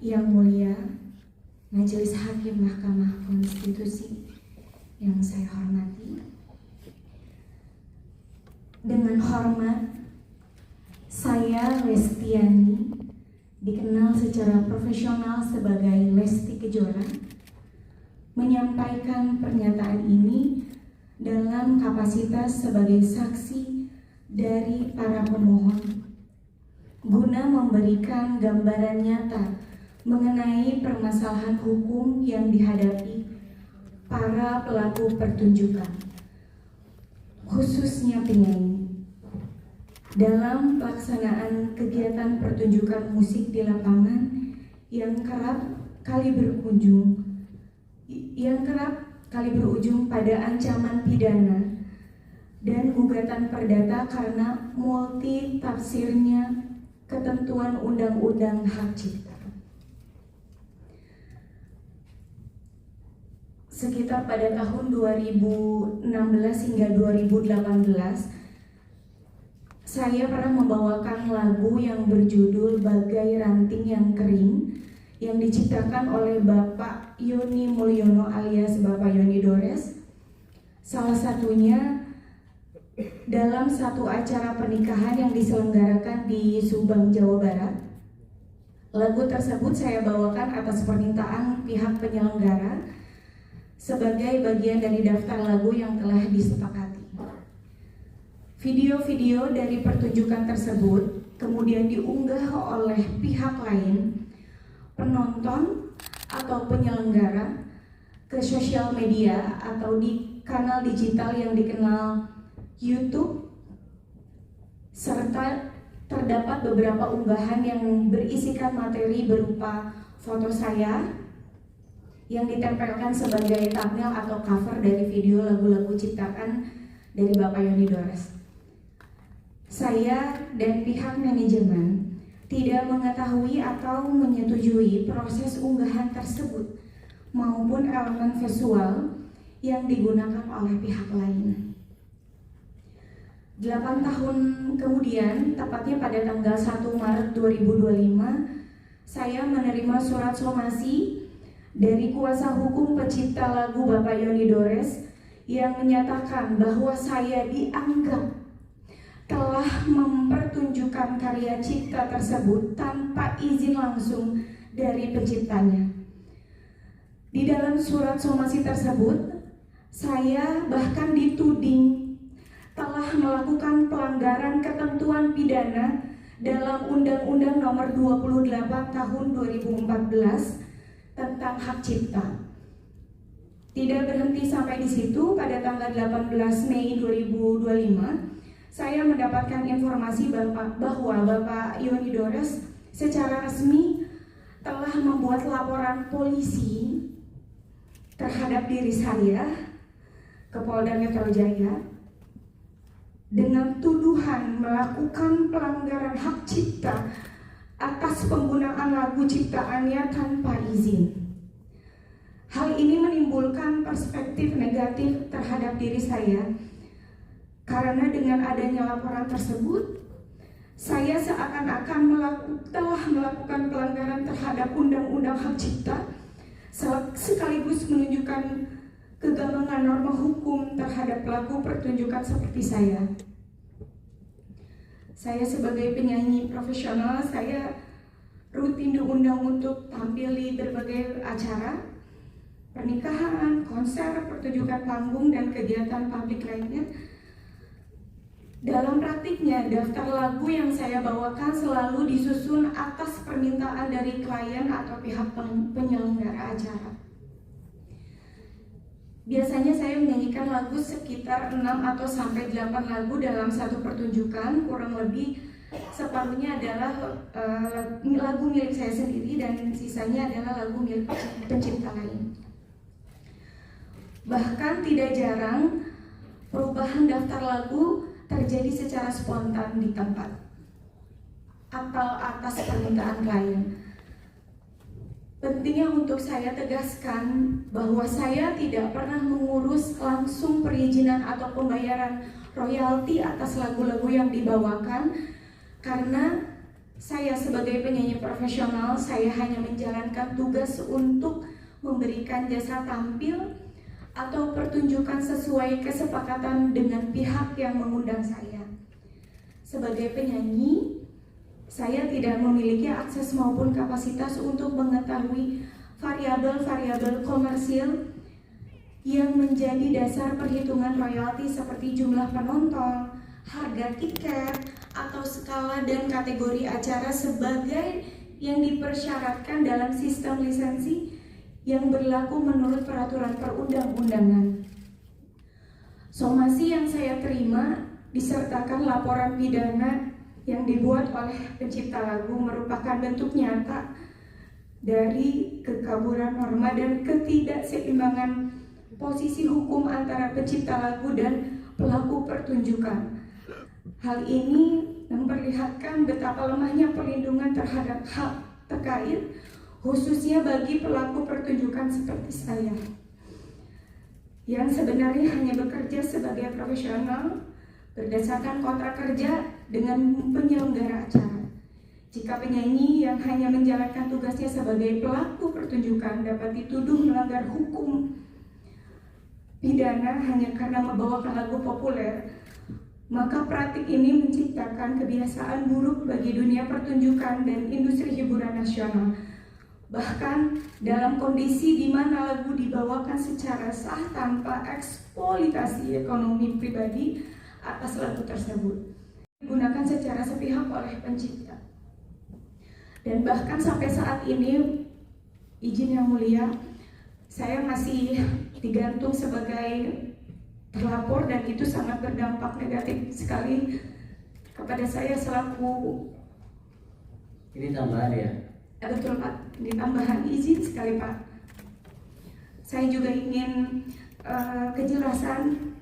Yang mulia Majelis Hakim Mahkamah Konstitusi yang saya hormati, dengan hormat saya Lestiani, dikenal secara profesional sebagai Lesti Kejora, menyampaikan pernyataan ini dalam kapasitas sebagai saksi dari para pemohon guna memberikan gambaran nyata mengenai permasalahan hukum yang dihadapi para pelaku pertunjukan, khususnya penyanyi, dalam pelaksanaan kegiatan pertunjukan musik di lapangan yang kerap kali berujung pada ancaman pidana dan gugatan perdata karena multi tafsirnya ketentuan Undang-Undang Hak Cipta. Sekitar pada tahun 2016 hingga 2018, saya pernah membawakan lagu yang berjudul Bagai Ranting Yang Kering yang diciptakan oleh Bapak Yoni Mulyono alias Bapak Yoni Dores. Salah satunya dalam satu acara pernikahan yang diselenggarakan di Subang, Jawa Barat. Lagu tersebut saya bawakan atas permintaan pihak penyelenggara sebagai bagian dari daftar lagu yang telah disepakati. Video-video dari pertunjukan tersebut kemudian diunggah oleh pihak lain, penonton atau penyelenggara, ke sosial media atau di kanal digital yang dikenal YouTube, serta terdapat beberapa unggahan yang berisikan materi berupa foto saya yang ditempelkan sebagai thumbnail atau cover dari video lagu-lagu ciptaan dari Bapak Yoni Dores. Saya dan pihak manajemen tidak mengetahui atau menyetujui proses unggahan tersebut maupun elemen visual yang digunakan oleh pihak lain. 8 tahun kemudian, tepatnya pada tanggal 1 Maret 2025, saya menerima surat somasi dari kuasa hukum pencipta lagu Bapak Yoni Dores yang menyatakan bahwa saya dianggap telah mempertunjukkan karya cipta tersebut tanpa izin langsung dari penciptanya. Di dalam surat somasi tersebut, saya bahkan dituding telah melakukan pelanggaran ketentuan pidana dalam Undang-Undang Nomor 28 Tahun 2014 tentang hak cipta. Tidak berhenti sampai di situ, pada tanggal 18 Mei 2025, saya mendapatkan informasi bahwa Bapak Yoni Dores secara resmi telah membuat laporan polisi terhadap diri saya ke Polda Metro Jaya dengan tuduhan melakukan pelanggaran hak cipta atas penggunaan lagu ciptaannya tanpa izin. Hal ini menimbulkan perspektif negatif terhadap diri saya, karena dengan adanya laporan tersebut, saya seakan-akan telah melakukan pelanggaran terhadap Undang-Undang Hak Cipta, sekaligus menunjukkan kegambangan norma hukum terhadap pelaku pertunjukan seperti saya. Saya sebagai penyanyi profesional, saya rutin diundang untuk tampil di berbagai acara, pernikahan, konser, pertunjukan panggung, dan kegiatan publik lainnya. Dalam praktiknya, daftar lagu yang saya bawakan selalu disusun atas permintaan dari klien atau pihak penyelenggara acara. Biasanya saya menyanyikan lagu sekitar 6 atau sampai 8 lagu dalam satu pertunjukan, kurang lebih separuhnya adalah lagu milik saya sendiri dan sisanya adalah lagu milik pencipta lain. Bahkan tidak jarang perubahan daftar lagu terjadi secara spontan di tempat atau atas permintaan klien. Pentingnya untuk saya tegaskan bahwa saya tidak pernah mengurus langsung perizinan atau pembayaran royalti atas lagu-lagu yang dibawakan, karena Saya sebagai penyanyi profesional, saya hanya menjalankan tugas untuk memberikan jasa tampil atau pertunjukan sesuai kesepakatan dengan pihak yang mengundang saya. Sebagai penyanyi, saya tidak memiliki akses maupun kapasitas untuk mengetahui variabel-variabel komersil yang menjadi dasar perhitungan royalti seperti jumlah penonton, harga tiket, atau skala dan kategori acara sebagai yang dipersyaratkan dalam sistem lisensi yang berlaku menurut peraturan perundang-undangan. Somasi yang saya terima disertakan laporan pidana yang dibuat oleh pencipta lagu merupakan bentuk nyata dari kekaburan norma dan ketidakseimbangan posisi hukum antara pencipta lagu dan pelaku pertunjukan. Hal ini memperlihatkan betapa lemahnya perlindungan terhadap hak terkait, khususnya bagi pelaku pertunjukan seperti saya, yang sebenarnya hanya bekerja sebagai profesional berdasarkan kontrak kerja dengan penyelenggara acara. Jika penyanyi yang hanya menjalankan tugasnya sebagai pelaku pertunjukan dapat dituduh melanggar hukum pidana hanya karena membawakan lagu populer, maka praktik ini menciptakan kebiasaan buruk bagi dunia pertunjukan dan industri hiburan nasional. Bahkan dalam kondisi di mana lagu dibawakan secara sah tanpa eksploitasi ekonomi pribadi atas lagu tersebut, digunakan secara sepihak oleh pencipta. Dan bahkan sampai saat ini, izin yang mulia, saya masih digantung sebagai terlapor dan itu sangat berdampak negatif sekali kepada saya selaku. Ini tambahan ya? Betul Pak, ini tambahan, izin sekali Pak. Saya juga ingin kejelasan.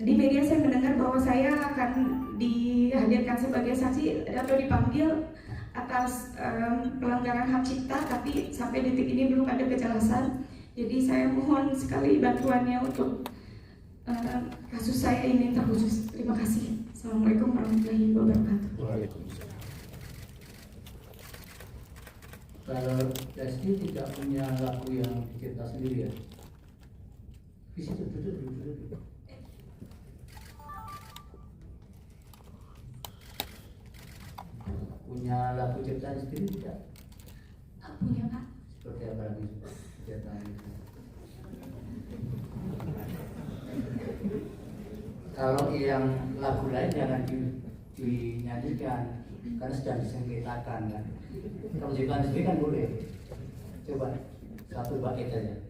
Di media saya mendengar bahwa saya akan dihadirkan sebagai saksi atau dipanggil atas pelanggaran hak cipta, tapi sampai detik ini belum ada kejelasan. Jadi saya mohon sekali bantuannya untuk kasus saya ini terkhusus. Terima kasih. Assalamualaikum warahmatullahi wabarakatuh. Waalaikumsalam. Kalau Lesti tidak punya lagu yang dicipta sendiri ya? Di situ duduk. Punya lagu ciptaan sendiri tidak? Punya Pak. Seperti apa lagi ciptaan itu? Kalau yang lagu lain jangan dinyanyikan karena sedang disengketakan kan. Kalau ciptaan sendiri kan boleh. Coba satu bait aja.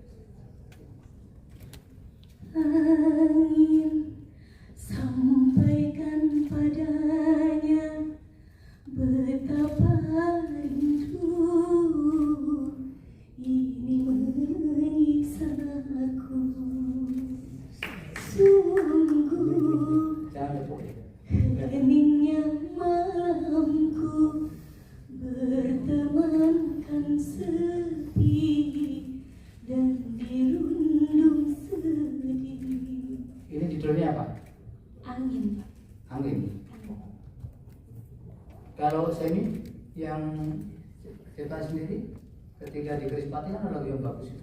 Angin sampaikan padanya betapa rindu ini menyiksa aku. Sungguh heningnya malamku bertemankan sepi dan dirundung sedih. Ini judulnya apa? Angin. Angin. Kalau Semi yang ciptaan sendiri ketika di Krispati kan ada lagu yang bagus itu.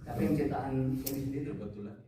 Tapi yang ciptaan Semi sendiri kebetulan